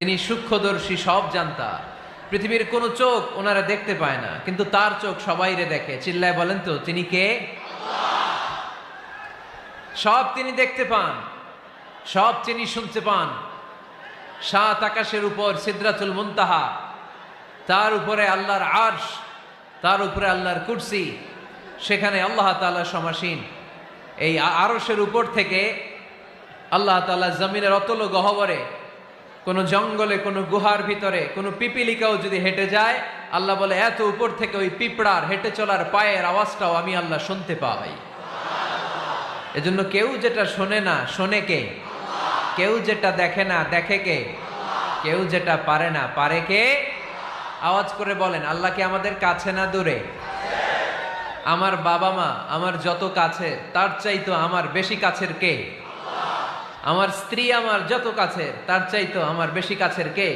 তিনি সূক্ষ্মদর্শী, সব জানতা। পৃথিবীর কোনো চোখ ওনারা দেখতে পায় না, কিন্তু তার চোখ সবাইরে দেখে। চিল্লায় বলেন তো তিনি কে? সব তিনি দেখতে পান, সব তিনি শুনতে পান। সাত আকাশের উপর সিদরাতুল মুনতাহা, তার উপরে আল্লাহর আরশ, তার উপরে আল্লাহর কুরসি, সেখানে আল্লাহ তাআলা সমাসীন। এই আরশের উপর থেকে আল্লাহ তাআলা জমিনের অতল গহ্বরে, কোন জঙ্গলে, কোন গুহার ভিতরে কোন পিপিলিকাও যদি হেঁটে যায়, আল্লাহ বলে এত উপর থেকে ওই পিঁপড়ার হেঁটে চলার পায়ের আওয়াজটাও আমি আল্লাহ শুনতে পাই। এজন্য কেউ যেটা শোনে না শোনে কে? কেউ যেটা দেখে না দেখে কে? কেউ যেটা পারে না পারে কে? আওয়াজ করে বলেন, আল্লাহ কি আমাদের কাছে না দূরে? আমার বাবা মা আমার যত কাছে, তার চাইতো আমার বেশি কাছের কে? আমার স্ত্রী আমার যত কাছের, তার চাইতো আমার বেশি কাছের কে?